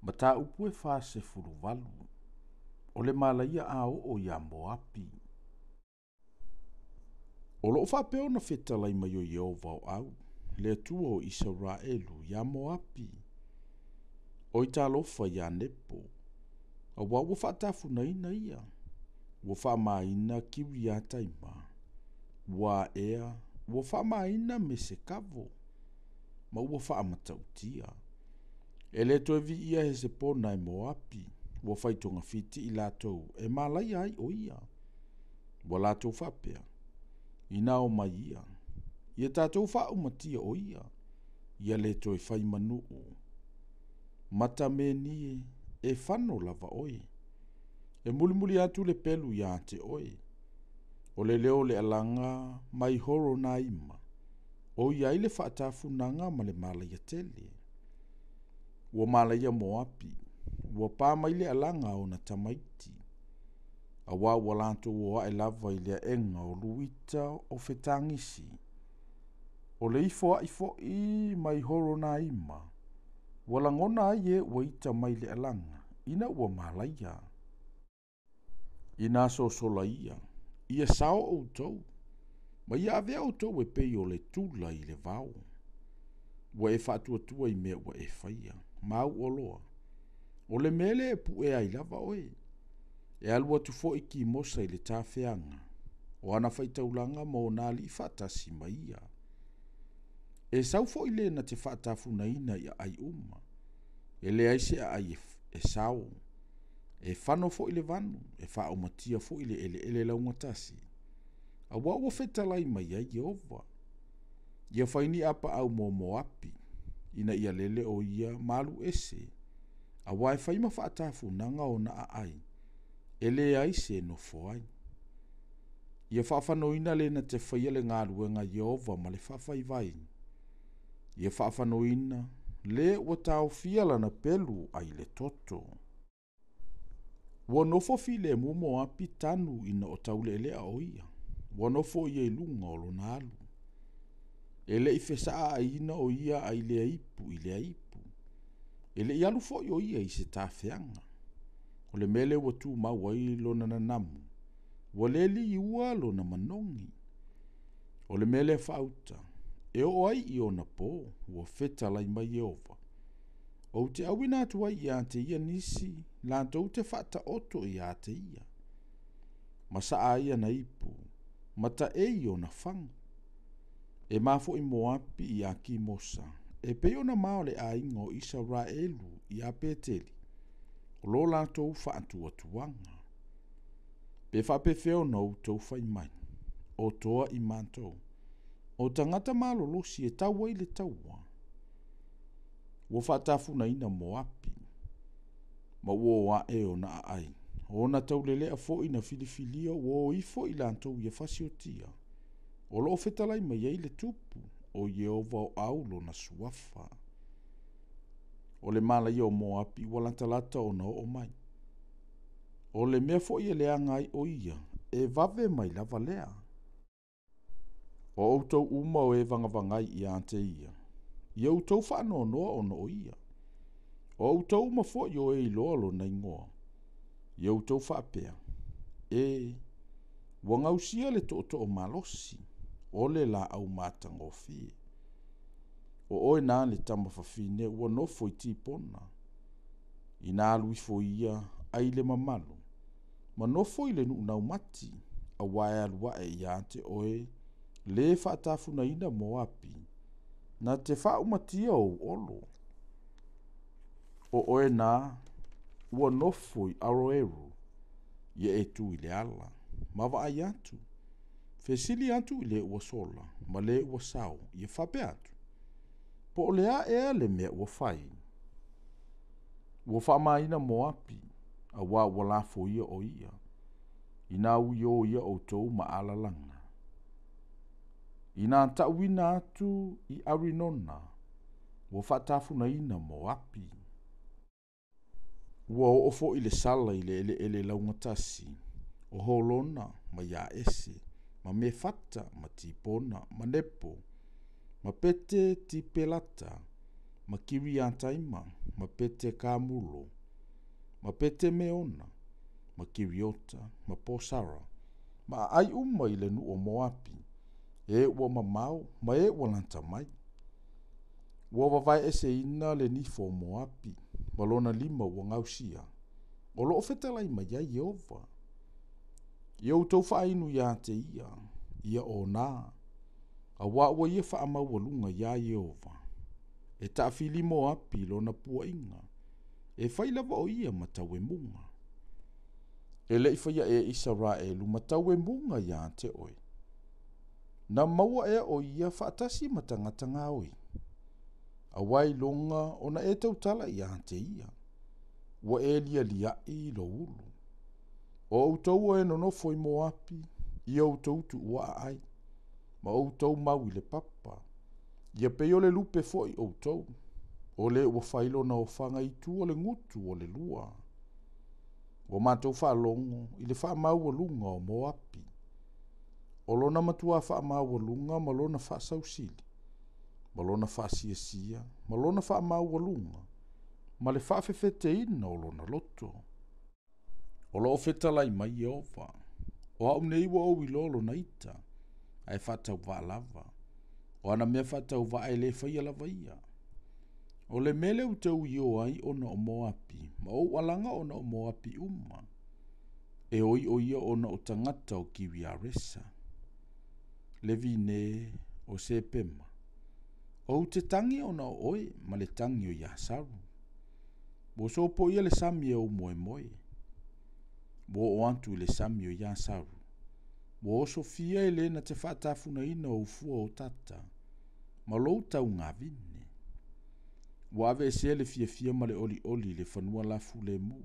Ma tā upu e wha se furu walu. O le malaia a o ia Moapi. O lo wha peo na whetalai mai o Yehova o au. Le tua o Israelu ia Moapi. O i tā lofa ia Nepo. A wā ua whaatafu na ina ia. Ua wha maina kiwi a taima. Ua ea. Ua wha maina me se kavo. Ma ua wha amatautia. E le to vi ia he se pona e Moapi. Ua whaitonga fiti i lātou e malai ai o ia. Ua lātou whapea. Ina o mai ia. Ia tātou wha umatia o ia. Ia le to e whai manuu. Mata me nie e whano lava oe. E mulimuli atu le pelu ia te oe. O le leo le alanga mai horo na ima. O ia ile whaatafunanga ma le malaya tele. Ua malaya Moapi. Ua pā mai le alanga o na tamaiti. A wā ua lanto ua e lava i le enga o luita o whetangisi. O le ifo i mai horo na ima. Ua langona ai e ua ita mai le alanga. Ina ua malaya. Ina so sola ia. Ia sao o tau. Ma ia avea o tau e pei o le tula i le vau. Ua e whaatua i mea ua e whaia. Mau o loa. O le mele e pu e ai lava oe. E alua tu fo iki mosa i le tāwheanga. O ana whaitaulanga mo nā li whaatasi mai ia. E sau fo i le na te whaatafuna ina ia ai uma. E le aise a ai e sao. E whano fo i le vanu. E wha matia fo i le ele laungatasi. A wawa whetalai mai ai Jehova. Ia whaini apa au mo Moapi. Ina ia lele o ia malu ese. A wae whaima whaatafunanga o na a ai. Ele ai se no foai. Ia whaafanoina le na te whaia le ngā ruenga Jehova ma le whaafai vai. Ia whaafanoina le ua tau fiala na pelu ai le toto. Ua nofo fi le mu Moapi tanu ina o tau le ele a oia. Ua nofo ia ilunga o lo na alu. Ele i whesaa a ina o ia ai le aipu i le aipu. Ele i alu fo i o ia i se tāwheanga. O le mele ua tū mau ai lo na nanamu. Ua le li i ua lo na manongi. O le mele whauta. E o ai i o na pō. Ua whetalai mai Jehova. O te awina atua i a te ia nisi. Lantou te whata oto i a te ia. Masa a ia na ipu. Mata e i o na whangu. E mafo i Moapi i a ki mosa. E peo na mao le a ingo Israelu i a peteli. O lo lantou whaatua tuanga. Pe whapewheo no tau whai mai. O toa i mantou. O tangata malolosi e taua i le taua. Ua whaatafuna ina Moapi. Ma ua wa e o na ai. O na taulelea fo ina filifilia o ifo i lantou ia fasiotia. O lo whetalai mai ei le tupu. O Jehova o aulo na suafa. O le mala i o Moapi walantalata o na o mai. O le mea fo i lea ngai o ia. E vave mai lava lea. O outou uma o e vangavangai i ante ia. I outou whaano noa o no ia. O outou uma fo i o e iloalo na ingoa. I outou whaapea. E wangausia le to o malosi. O le la au matangofi. O oe nā le tamawhawhine ua nofo i tipona. I nā luifo ia ai le mamalu. Ma nofo i le nuunau mati. A wae alua e iante oe le whaatafuna ina Moapi. Na te whaumatia o olo. O oe nā ua nofo i Aroeru. Ia e tu i le ala. Mawa ai atu. Fesili atu i le ua sola. Ma le ua sao. Ia whape atu. Po o lea ea le mea ua whai. Ua whaamaina Moapi. A wā ua lafo ia o ia. Ina ui o ia o tou maalalanga. Ina tauina atu i Arinona. Ua whaatafuna ina Moapi. Ua o ofo i le sala i le ele laungatasi. O holona ma ia ese. Ma me fata ma tipona ma nepo. Ma pete ti pelata. Ma kiri a taima. ma pete Kamulo, ma pete Meona, ma Kiriota, ma Posara, ma ai uma i le nu o Moapi, e ua mamau, ma e ua lanta mai. Ua wawai ese ina le nifo o Moapi, ma lona lima ua ngausia, o loo fetalai ma ia Yehova. Iau tau whainu ia te ia o nā, a ua ia wha amaualunga ia Yehova. E taafili Moapi lona pua inga, e whailava o ia matau e munga. E leifaya e Israelu matau e munga ia te oi. Na maua e o ia whaatasi matangata ngā oi. A wai longa ona e tautala ia te ia. Wa e lia i lo ulu. O utau e nonofo i Moapi, ia utau tu ua ai. Ma utau mau i le papa. Ia peo le lupe fo i utau. O le ua whailo na o whanga i tu o le ngutu o le lua. O mātou whaalongo i le wha maua lunga o Moapi. O lona matua wha maua lunga ma lona wha sausili. Ma lona wha sia, ma lona wha maua lunga. Ma le wha fefete ina o lona loto. O lo fetalai mai Jehova. O au nei wa o ilolo na ita. Ai whatau wa lava. O ana mea whatau wa ele whaia lava ia. O le mele utau io ai ona o Moapi. Ma o walanga ona o Moapi uma. E oi o ia ona o tangata o Kiriaresa. Levi ne o Sepema. O te tangi ona o oe ma le tangi o Yasaru. Bo so po ia le sami e o moe moe. Bo o antu le sami o Yasaru. Bo o Sofia e le na te whaatafuna ina o ufua o tata. Ma lou tau ngā vini. Wa ave se le fia ma le oli le whanua lafu le mu.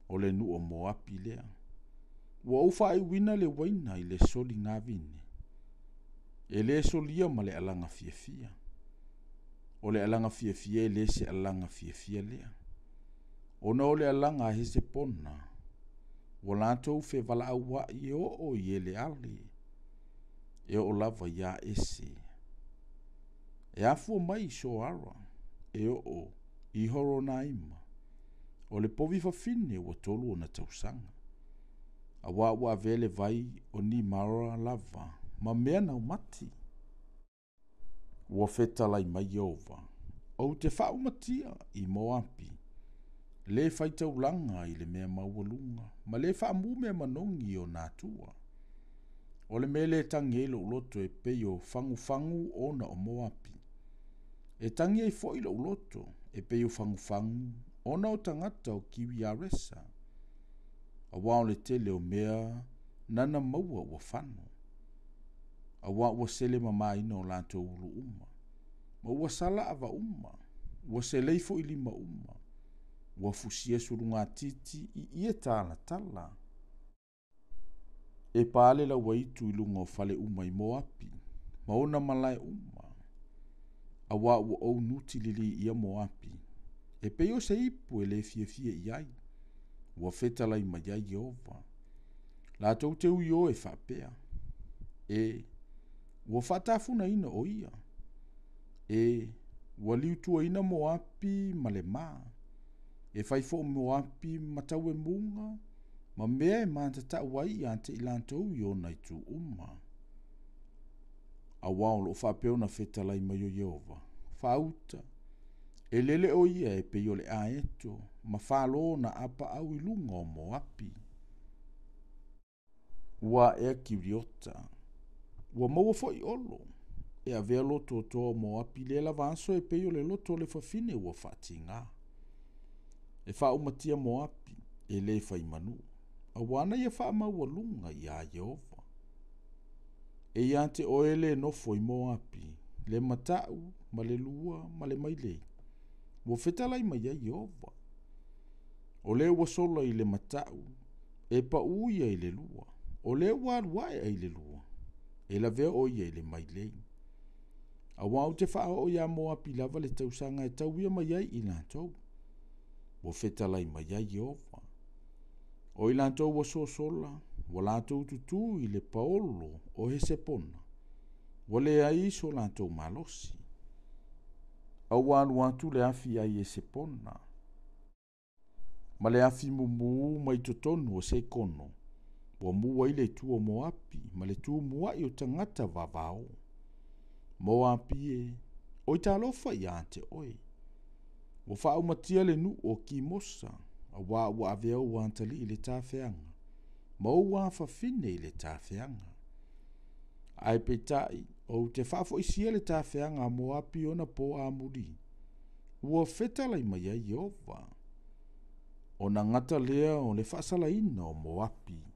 O le nu o Moapi lea. Wa ufa ai wina le waina i le soli ngā vini. E le solia ma le alanga fia. O le alanga fia e le se alanga fia lea. Ona o le alanga he se pona. Wa lato fe vala awa i o i ele ali. E o lava ia ese. E afu mai so ara. E o i horo na ima. O le povi fafine wa tolu o na tausanga. A wa vele vai o ni mara lava. Ma mea na umati. Wa feta lai mai Jehova. O te whau matia i Moapi. Le whaita ulanga i le mea maualunga. Ma le wha mu mea manongi o nātua. O le mele tangi e lo uloto e peyo fangu ona o Moapi. E tangi e fo i lo uloto e peyo fangu ona o tangata o Kiriaresa. A wao le tele o mea nana maua ua whano. A wao ua sele mama ina o lanto ulu uma. Ma ua sala ava uma. Ua seleifo i lima uma. Ua fusia surunga titi i ia tala. E paale la waitu i lunga o fale uma i Moapi. Ma ona malai uma. A wao ua au nuti lili ia Moapi. E peyo se ipu e le fia iai. Ua fetala i mai ai Jehova. La tau te uio e whapea. E ua whatafuna ina o ia. E ua liutua ina Moapi ma le maa. E whaifo Moapi matau e munga. Ma mea e mantata wai ante ilantou i ona i tu uma. A wao lo whapeo na fetala i mai o Jehova. Whauta. E lele o ia e peyo le aeto. Ma whalo na apa au ilunga o Moapi. Ua e Kiriota. Ua maua fo i olo. E a vea loto toa Moapi le la vanso e peyo le loto le fafine ua whatinga. E whaumatia Moapi e le whaimanu. A wana ia wha maua lunga i a Jehova. E ia te oele nofo i Moapi. Le matau, ma le lua, ma le mailei. Ua fetala i mai a Jehova. O le ua sola i le matau. E pa uia i le lua. O le ua aluae ai le lua. E la vea o ia i le mailei. A wau te wha o ia Moapi lava le tausanga e tau ia mai ai i lantou. Ua fetala i mai a Jehova. O i lantou wa sola. Wa lantou tutu i le paolo o he sepona. Wa le ai so lantou malosi. au anu atu le afi ai e se pona. Ma le afi mumu mai totonu o se kono. Wa mua i le tua Moapi, ma le tua mua i o tangata vavao. Moapi e, o i talofa i ante oi. Wa wha umatia le nu o ki mosa, a wa ua avea o antali i le tawhianga. Ma o wa fafine i le tawhianga. Ai peitai, o te whafo isia le tawhianga a Moapi o na po a muri. Ua fetala i mai ai ova. O na ngata lea o le whasala ina o Moapi.